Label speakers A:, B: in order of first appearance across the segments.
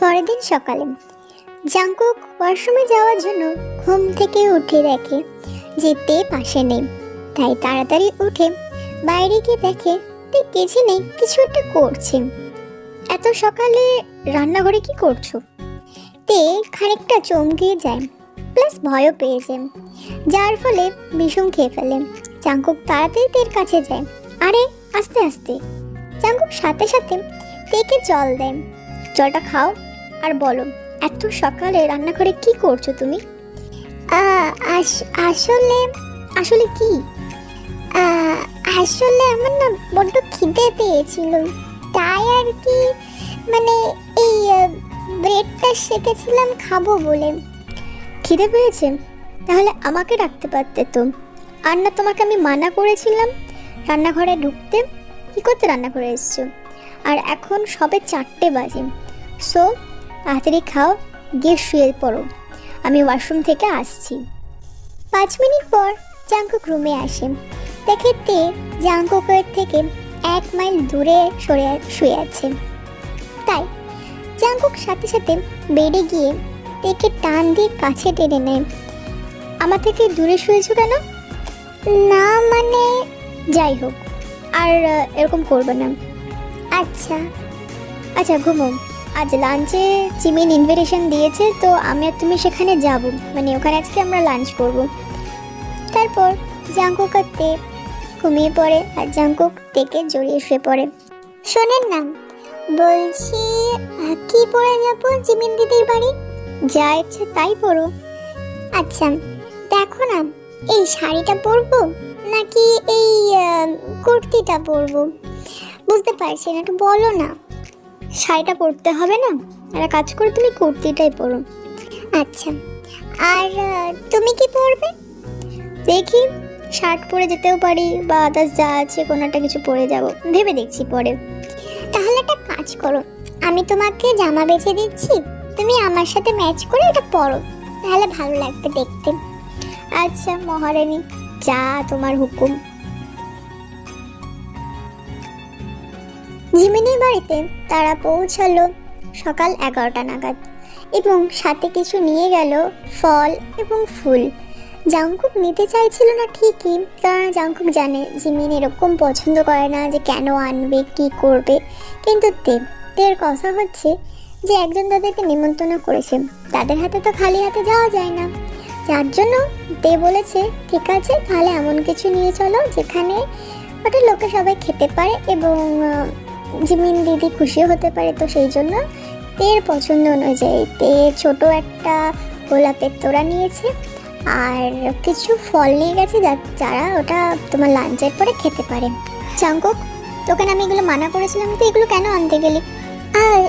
A: পরের দিন সকালে জাংকুক ওয়াশরুমে যাওয়ার জন্য ঘুম থেকে উঠে দেখে যে তে পাশে নেই। তাই তাড়াতাড়ি উঠে বাইরে গিয়ে দেখে তে কিচেনে কিছু একটা করছে। এত সকালে রান্নাঘরে কি করছো? তে খানিকটা চমকে যায়, প্লাস ভয়ও পেয়ে যায়, যার ফলে বিষম খেয়ে ফেলে। জাংকুক তাড়াতাড়ি তের কাছে যায়। আরে আস্তে আস্তে। জাংকুক সাথে সাথে তেকে জল দেয়। জলটা খাও আর বলো, এত সকালে রান্নাঘরে কি করছো তুমি? আসলে আসলে কি? আসলে আমার না বড্ড খিদে পেয়েছিল, তাই আর কি, মানে এই ব্রেডটা সেকেছিলাম খাবো বলে। খিদে পেয়েছে? তাহলে আমাকে ডাকতে পারতে তো। আর না তোমাকে আমি মানা করেছিলাম রান্নাঘরে ঢুকতে? কি করতে রান্নাঘরে এসছো? আর এখন সবে 4টে বাজে। সো তাড়াতাড়ি খাও, গিয়ে শুয়ে পড়ো, আমি ওয়াশরুম থেকে আসছি। 5 মিনিট পর জাংকুক রুমে আসে। দেখে তে জাংকুকের থেকে 1 মাইল দূরে সরে শুয়ে আছে। তাই জাংকুক সাথে সাথে বেডে গিয়ে তেকে টান দিয়ে কাছে টেনে নেয়। আমার থেকে দূরে শুয়েছো কেন? না মানে, যাই হোক, আর এরকম করবে না। আচ্ছা আচ্ছা ঘুমো। আজ লাঞ্চে জিমিন ইনভিটেশন দিয়েছে, তো আমি আর তুমি সেখানে যাব, মানে ওখানে আজকে আমরা লাঞ্চ করব। তারপর জাংকুক আর তে ঘুমিয়ে পড়ে আর জাংকুক তেকে জড়িয়ে শুয়ে পড়ে। শোনেন না, বলছি কি পরে যাব জিমিন দিদির বাড়ি? যা ইচ্ছে তাই পরো। আচ্ছা দেখো না, এই শাড়িটা পরবো নাকি এই কুর্তিটা পরবো, বুঝতে পারছি না, একটু বলো না। শাড়িটা পরতে হবে না, একটা কাজ করে তুমি কুর্তিটাই পরো। আচ্ছা, আর তুমি কি পরবে? দেখি, শার্ট পরে যেতেও পারি বা আদার্স যা আছে কোনো একটা কিছু পরে যাব, ভেবে দেখছি পরে। তাহলে একটা কাজ করো, আমি তোমাকে জামা বেছে দিচ্ছি, তুমি আমার সাথে ম্যাচ করে এটা পরো, তাহলে ভালো লাগবে দেখতে। আচ্ছা মহারানী, যা তোমার হুকুম। জিমিনের বাড়িতে তারা পৌঁছালো সকাল 11টা নাগাদ এবং সাথে কিছু নিয়ে গেল ফল এবং ফুল। জাংকুক নিতে চাইছিল না ঠিকই, কারণ জাংকুক জানে জিমিন এরকম পছন্দ করে না যে কেন আনবে কি করবে, কিন্তু তের কথা হচ্ছে যে একজন তাদেরকে নিমন্ত্রণ করেছে, তাদের হাতে তো খালি হাতে যাওয়া যায় না, যার জন্য তে বলেছে ঠিক আছে তাহলে এমন কিছু নিয়ে চলো যেখানে ওটা লোকে সবাই খেতে পারে এবং জিমিন দিদি খুশিও হতে পারে। তো সেই জন্য তের পছন্দ অনুযায়ী তে ছোট একটা গোলাপের তোড়া নিয়েছে আর কিছু ফল নিয়ে গেছে যারা ওটা তোমার লাঞ্চের পরে খেতে পারে। জাংকুক, তোকে আমি এগুলো মানা করেছিলাম, তো এগুলো কেন আনতে গেলি? আর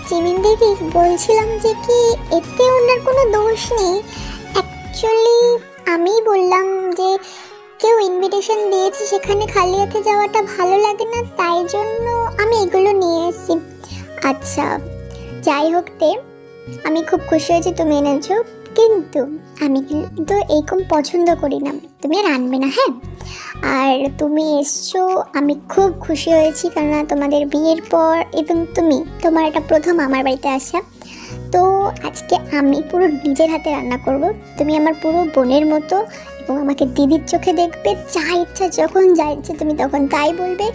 A: জিমিন দিদি বলছিলাম যে কি এতে ওনার কোনো দোষ নেই, অ্যাকচুয়ালি আমি বললাম যে কেউ ইনভিটেশন দিয়েছে সেখানে খালি হাতে যাওয়াটা ভালো লাগে না, তাই জন্য আমি এগুলো নিয়ে এসেছি। আচ্ছা যাই হোক তে, আমি খুব খুশি হয়েছি তুমি এনেছো, কিন্তু আমি কিন্তু এইরকম পছন্দ করি না, তুমি আর আনবে না হ্যাঁ। আর তুমি এসছো আমি খুব খুশি হয়েছি, কেননা তোমাদের বিয়ের পর এবং তোমার এটা প্রথম আমার বাড়িতে আসা, তো আজকে আমি পুরো নিজের হাতে রান্না করব, তুমি আমার পুরো বোনের মতো এবং আমাকে দিদির চোখে দেখবে, যা ইচ্ছা যখন যা ইচ্ছে তুমি তখন তাই বলবে।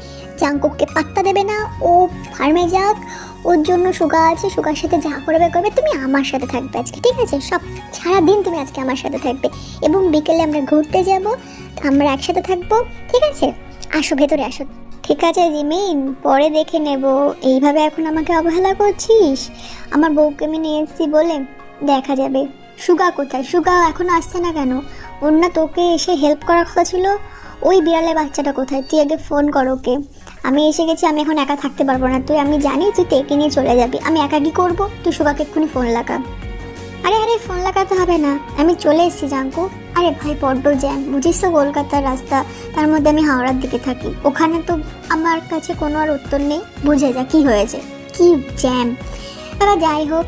A: জাংকুককে পাত্তা দেবে না, ও ফার্মে যাক, ওর জন্য সুগা আছে, সুগার সাথে যা করবে তুমি আমার সাথে থাকবে আজকে, ঠিক আছে? সব সারাদিন তুমি আজকে আমার সাথে থাকবে এবং বিকেলে আমরা ঘুরতে যাব, আমরা একসাথে থাকবো, ঠিক আছে? আসো ভেতরে আসো। ঠিক আছে জিমিন, পরে দেখে নেব, এইভাবে এখন আমাকে অবহেলা করছিস? আমার বউকে আমি নিয়ে এসেছি বলে দেখা যাবে। সুগা কোথায়? সুগা এখনো আসছে না কেন? ওর না তোকে এসে হেল্প করার কথা ছিল, ওই বিড়ালের বাচ্চাটা কোথায়? তুই আগে ফোন কর ওকে। আমি এসে গেছি, আমি এখন একা থাকতে পারবো না, আমি জানি তুই তেকে নিয়ে চলে যাবি, আমি একা কি করবো? তুই সুগাকে এক্ষুনি ফোন লাগা। আরে ফোন লাগাতে হবে না, আমি চলে এসেছি জাংকুক। আরে ভাই বড্ড জ্যাম, বুঝিস তো কলকাতার রাস্তা, তার মধ্যে আমি হাওড়ার দিকে থাকি, ওখানে তো আমার কাছে কোনো আর উত্তর নেই, বুঝে যা কি হয়েছে, কি জ্যাম। এবার যাই হোক,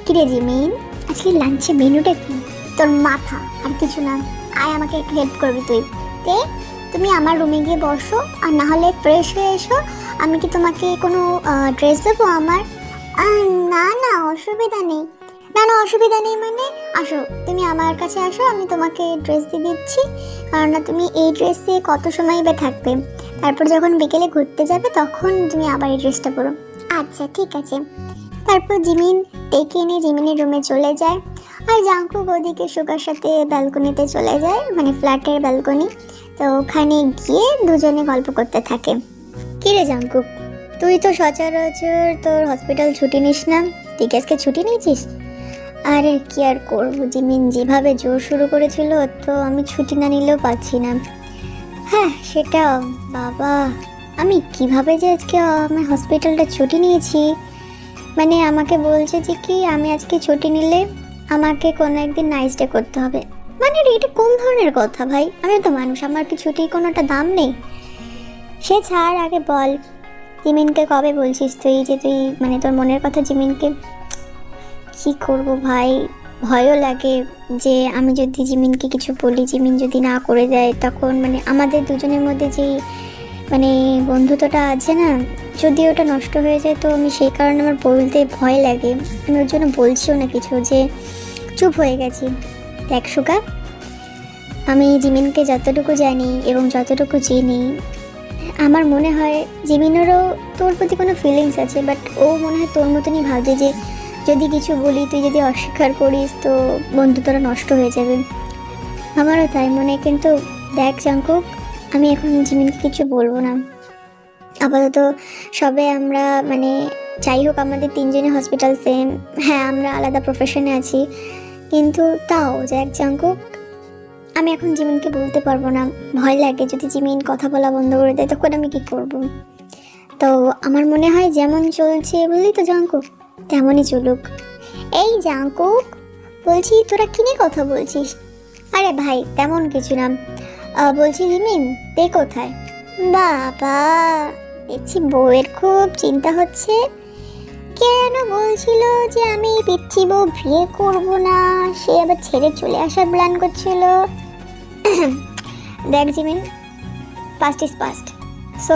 A: কিরে জিমিন আজকে লাঞ্চে মেনুটা কি? তোর মাথা, আর কিছু না। আয় আমাকে একটু হেল্প করবি তুই। তুমি আমার রুমে গিয়ে বসো, আর না হলে ফ্রেশ হয়ে এসো, আমি কি তোমাকে কোনো ড্রেস দেবো আমার? না না অসুবিধা নেই, না না অসুবিধা নেই মানে আসো, তুমি আমার কাছে আসো, আমি তোমাকে ড্রেস দিয়ে দিচ্ছি। কারণ না তুমি এই ড্রেসে কত সময় বা থাকবে, তারপর যখন বিকেলে ঘুরতে যাবে তখন তুমি আবার এই ড্রেসটা পরো। আচ্ছা ঠিক আছে। তারপর জিমিন ডেকে এনে জিমিনের রুমে চলে যায়, আর জাঙ্কুক ওদিকে সুগার সাথে ব্যালকনিতে চলে যায়, মানে ফ্ল্যাটের ব্যালকনি। তো ওখানে গিয়ে দুজনে গল্প করতে থাকে। কিরে জাঙ্কুক, তুই তো সচরাচর তোর হসপিটাল ছুটি নিস না, তুই কি আজকে ছুটি নিয়েছিস? আরে কি আর করবো, জিমিন যেভাবে জোর শুরু করেছিল তো আমি ছুটি না নিলেও পাচ্ছি না। হ্যাঁ সেটা, বাবা আমি কিভাবে যে আজকে আমার হসপিটালটা ছুটি নিয়েছি, মানে আমাকে বলছে যে কি আমি আজকে ছুটি নিলে আমাকে কোনো একদিন নাইস ডে করতে হবে। মানে এটা কোন ধরনের কথা ভাই, আমি তো মানুষ, আমার কি ছুটির কোনোটা দাম নেই? সে ছাড়, আগে বল জিমিনকে কবে বলছিস তুই যে তুই মানে তোর মনের কথা জিমিনকে? কি করব ভাই, ভয়ও লাগে যে আমি যদি জিমিনকে কিছু বলি, জিমিন যদি না করে দেয়, তখন মানে আমাদের দুজনের মধ্যে যেই মানে বন্ধুত্বটা আছে না, যদি ওটা নষ্ট হয়ে যায় তো আমি সেই কারণে আমার বলতে ভয় লাগে। আমি ওর জন্য বলছিও না কিছু, যে চুপ হয়ে গেছি। দেখ সুগা, আমি জিমিনকে যতটুকু জানি এবং যতটুকু চিনি, আমার মনে হয় জিমিনেরও তোর প্রতি কোনো ফিলিংস আছে, বাট ও মনে হয় তোর মতনই ভাবে যে যদি কিছু বলি, তুই যদি অস্বীকার করিস তো বন্ধুত্বটা নষ্ট হয়ে যাবে। আমারও তাই মনে, কিন্তু দেখ জাঙ্কুক, আমি এখন জিমিনকে কিছু বলবো না আপাতত। সবে আমরা মানে যাই হোক আমাদের তিনজনের হসপিটাল সেম, হ্যাঁ আমরা আলাদা প্রফেশনে আছি, কিন্তু তাও দেখ জাঙ্কুক, আমি এখন জিমিনকে বলতে পারবো না, ভয় লাগে যদি জিমিন কথা বলা বন্ধ করে দেয় তখন আমি কি করব। তো আমার মনে হয় যেমন চলছে বললি তো জাঙ্কুক, তেমনই চলুক। এই জাঙ্কুক, বলছি তোরা কি নিয়ে কথা বলছিস? আরে ভাই তেমন কিছু না, বলছি জিমিন তে কোথায়? বাবা, দেখছি বউয়ের খুব চিন্তা হচ্ছে। কেন বলছিল যে আমি পিচ্ছি বউ বিয়ে করবো না, সে আবার ছেড়ে চলে আসার প্ল্যান করছিল। দেখ Jimin, past is past, so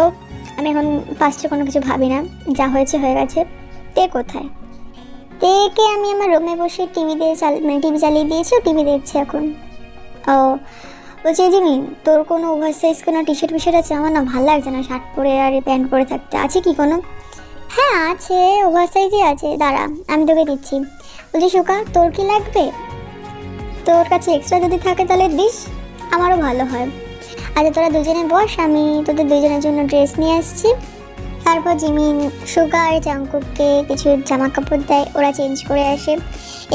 A: আমি এখন পাস্টের কোনো কিছু ভাবি না, যা হয়েছে হয়ে গেছে। তে কোথায়? তেকে আমি আমার রুমে বসে টিভি দিয়ে মানে টিভি চালিয়ে দিয়েছি, টিভি দেখছে এখন। ও বলছি জিমিন, তোর কোনো ওভার সাইজ কোনো টি শার্ট ফিশার্ট আছে? আমার না ভালো লাগছে না শার্ট পরে আর প্যান্ট পরে থাকতে, আছে কি কোনো? হ্যাঁ আছে, ওভার সাইজই আছে, দাঁড়া আমি তোকে দিচ্ছি। বলছি সুকা, তোর কি লাগবে? তোর কাছে এক্সট্রা যদি থাকে তাহলে দিস, আমারও ভালো হয়। আচ্ছা তোরা দুজনে বস, আমি তোদের দুজনের জন্য ড্রেস নিয়ে আসছি। তারপর জিমিন সুগা আর জাঙ্কুককে কিছু জামা কাপড় দেয়, ওরা চেঞ্জ করে আসে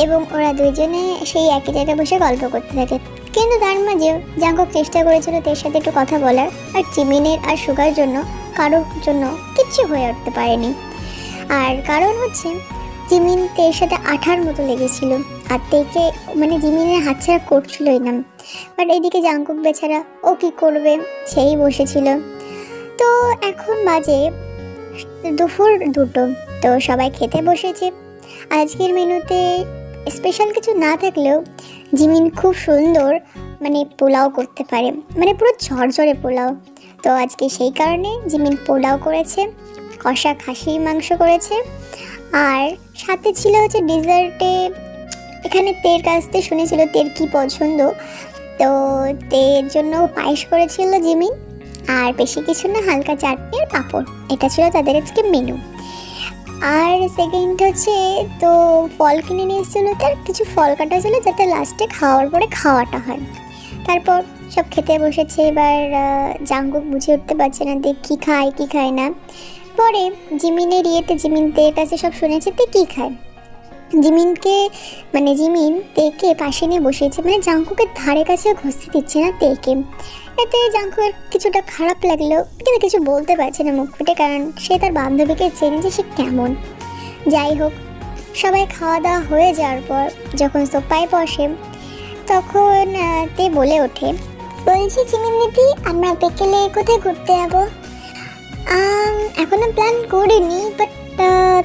A: এবং ওরা দুজনে সেই একই জায়গায় বসে গল্প করতে থাকে। কিন্তু তার মাঝেও জাঙ্কুক চেষ্টা করেছিল তের সাথে একটু কথা বলার, আর জিমিনের আর সুগার জন্য কারোর জন্য কিচ্ছু হয়ে উঠতে পারেনি। আর কারণ হচ্ছে জিমিন তের সাথে আঠার মতো লেগেছিল, আর তেকে মানে জিমিনের হাতছাড়া করছিলই না। বাট এইদিকে জাঙ্কুক বেচারা ও কি করবে, সেই বসেছিল। তো এখন বাজে দুপুর 2টো, তো সবাই খেতে বসেছে। আজকের মেনুতে স্পেশাল কিছু না থাকলেও জিমিন খুব সুন্দর মানে পোলাও করতে পারে, মানে পুরো ঝরঝরে পোলাও। তো আজকে সেই কারণে জিমিন পোলাও করেছে, কষা খাসির মাংস করেছে, আর সাথে ছিল হচ্ছে ডেজার্টে, এখানে তের কাছ থেকে শুনেছিল তের কি পছন্দ, তো তের জন্য পায়েস করেছিল জিমিন, আর বেশি কিছু না, হালকা চাটনি আর পাঁপড়, এটা ছিল তাদের আজকে মেনু। আর সেকেন্ড হচ্ছে তো ফল কিনে নিয়ে এসেছিলো, তার কিছু ফল কাটা ছিল যাতে লাস্টে খাওয়ার পরে খাওয়াটা হয়। তারপর সব খেতে বসেছে। এবার জাঙ্কুক বুঝে উঠতে পারছে না যে কী খায় কী খায় না। পরে জিমিনের ইয়েতে জিমিন তের কাছে সব শুনেছে তে কী খায়। জিমিনকে মানে জিমিন তেকে পাশে নিয়ে বসিয়েছে, মানে জাঙ্কুকের ধারে কাছে ঘষতে দিচ্ছে না তেকে। এতে জাঙ্কুকের কিছুটা খারাপ লাগলো, কিন্তু কিছু বলতে পারছে না মুখ ফুটে, কারণ সে তার বান্ধবীকে চেনে যে সে কেমন। যাই হোক, সবাই খাওয়া দাওয়া হয়ে যাওয়ার পর যখন সোফায় বসে তখন তে বলে ওঠে, বলছি জিমিন দিদি আমরা বিকেলে কোথায় ঘুরতে যাবো? এখনো প্ল্যান করিনি, বাট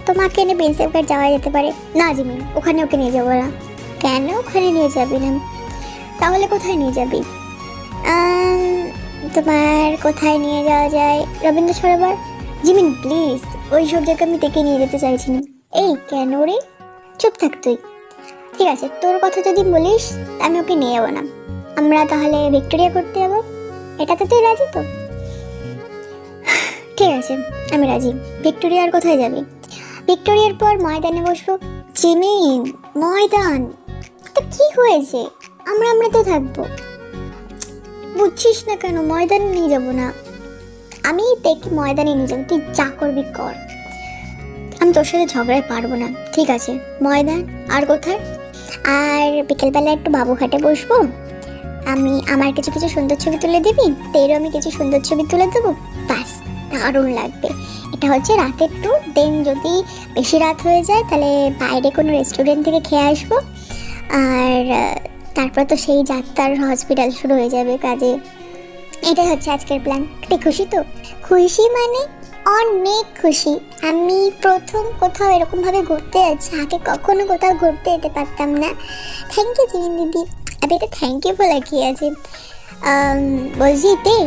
A: তোমাকে এনে প্রিন্সেপ ঘাট যাওয়া যেতে পারে। না জিমিন, ওখানে ওকে নিয়ে যাবো না। কেন ওখানে নিয়ে যাবি না? তাহলে কোথায় নিয়ে যাবি? তোমার কোথায় নিয়ে যাওয়া যায়, রবীন্দ্র সরোবর? জিমিন প্লিজ, ওই সব জায়গায় আমি থেকে নিয়ে যেতে চাইছি না। এই কেন রে? চুপ থাক তুই। ঠিক আছে, তোর কথা যদি বলিস আমি ওকে নিয়ে যাবো না। আমরা তাহলে ভিক্টোরিয়া করতে যাবো, এটাতে তুই রাজি তো? ঠিক আছে, আমি রাজি। ভিক্টোরিয়ার কোথায় যাবি? ভিক্টোরিয়ার পর ময়দানে বসবো। জিমিন, ময়দান তো কি হয়েছে? আমরা তো থাকবো। বুঝছিস না কেন? ময়দানে নিয়ে যাবো না, আমি দেখি ময়দানে নিয়ে যাবো, তুই যা করবি কর। আমি তোর সাথে ঝগড়ায় পারবো না। ঠিক আছে, ময়দান আর কোথায়? আর বিকেলবেলা একটু বাবুঘাটে বসবো। আমার কিছু কিছু সুন্দর ছবি তুলে দিবি, তেরও আমি কিছু সুন্দর ছবি তুলে দেবো। ব্যাস, দারুণ লাগবে। এটা হচ্ছে রাতের ট্যুর। দেন যদি বেশি রাত হয়ে যায় তাহলে বাইরে কোনো রেস্টুরেন্ট থেকে খেয়ে আসবো। আর তারপর তো সেই যাত্রার হসপিটাল শুরু হয়ে যাবে কাজে। এটাই হচ্ছে আজকের প্ল্যান। তুই খুশি তো? খুশি মানে অনেক খুশি। আমি প্রথম কোথাও এরকমভাবে ঘুরতে যাচ্ছি, আগে কখনো কোথাও ঘুরতে যেতে পারতাম না। থ্যাংক ইউ জিমিন দিদি। আমি এটা থ্যাংক ইউ বলা কি আছে। বলছি তে,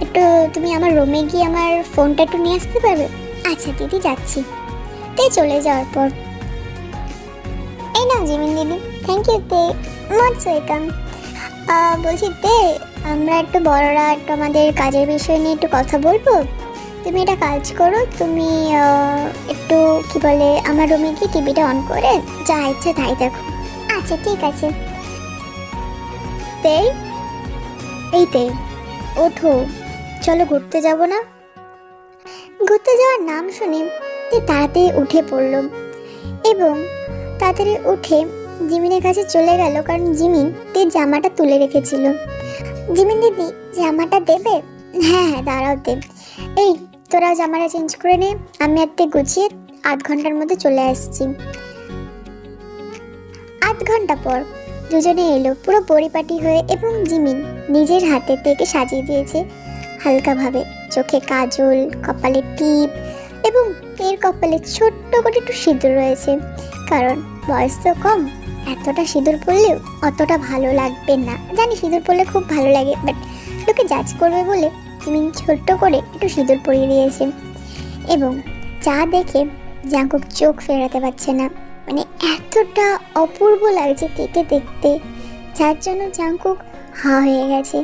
A: একটু তুমি আমার রুমে গিয়ে আমার ফোনটা একটু নিয়ে আসতে পারবে? আচ্ছা দিদি, যাচ্ছি। তে চলে যাওয়ার পর এই না জিমিন দিদি। থ্যাংক ইউ তে, মোস্ট ওয়েলকাম। বলছি তে, আমরা একটু বড়রা একটু আমাদের কাজের বিষয় নিয়ে একটু কথা বলবো। তুমি একটা কাজ করো, তুমি একটু কি বলে আমার রুমে গিয়ে টিভিটা অন করে যা ইচ্ছে তাই দেখো। আচ্ছা ঠিক আছে। তে, এই তে, ওঠো, চলো ঘুরতে যাব না? ঘুরতে যাওয়ার নাম শুনে তে তাড়াতাড়ি উঠে পড়ল এবং তাড়াতাড়ি উঠে জিমিনের কাছে চলে গেল, কারণ জিমিন তে জামাটা তুলে রেখেছিল। জিমিন দিদি, জামাটা দেবে? হ্যাঁ হ্যাঁ, দাঁড়াও দেব। এই তোরা জামাটা চেঞ্জ করে নে, আমি একটা গুছিয়ে 8 ঘন্টার মধ্যে চলে আসছি। 8 ঘন্টা পর দুজনে এলো পুরো পরিপাটি হয়ে, এবং জিমিন নিজের হাতে থেকে সাজিয়ে দিয়েছে হালকাভাবে। চোখে কাজল, কপালে টিপ, এবং এর কপালে ছোট্ট করে একটু সিঁদুর রয়েছে, কারণ বয়স তো কম, এতটা সিঁদুর পরলেও অতটা ভালো লাগবে না। জানি সিঁদুর পরলে খুব ভালো লাগে, বাট লোকে জাজ করবে বলে জিমিন ছোট্ট করে একটু সিঁদুর পরিয়ে দিয়েছে। এবং যা দেখে জাঙ্কুক চোখ ফেরাতে পারছে না, মানে এতটা অপূর্ব লাগছে তেকে দেখতে, যার জন্য জাঙ্কুক হা হয়ে গেছে।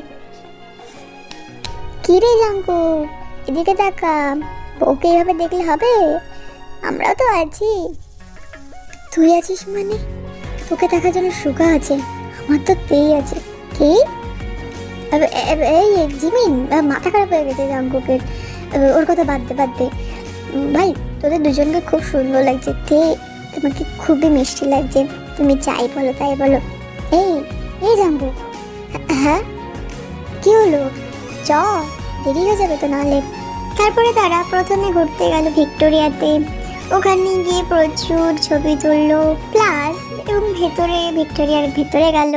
A: কিরে জাঙ্কুক, এদিকে তাকা, ওকে এইভাবে দেখলে হবে? আমরাও তো আছি। তুই আছিস মানে? তোকে দেখার জন্য সুগা আছে, আমার তো তেই আছে। কি? এই জিমিন, মাথা খারাপ হয়ে গেছে জাঙ্কুকের। ওর কথা বাদ দে ভাই। তোদের দুজনকে খুব সুন্দর লাগছে তে, তোমাকে খুবই মিষ্টি লাগছে। তুমি যাই বলো তাই বলো। এই এই জাঙ্কুক, হ্যাঁ কি হলো? চ, দেরি হয়ে যাবে তো নাহলে। তারপরে তারা প্রথমে ঘুরতে গেল ভিক্টোরিয়াতে। ওখানে গিয়ে প্রচুর ছবি তুললো, প্লাস এবং ভিক্টোরিয়ার ভেতরে গেল।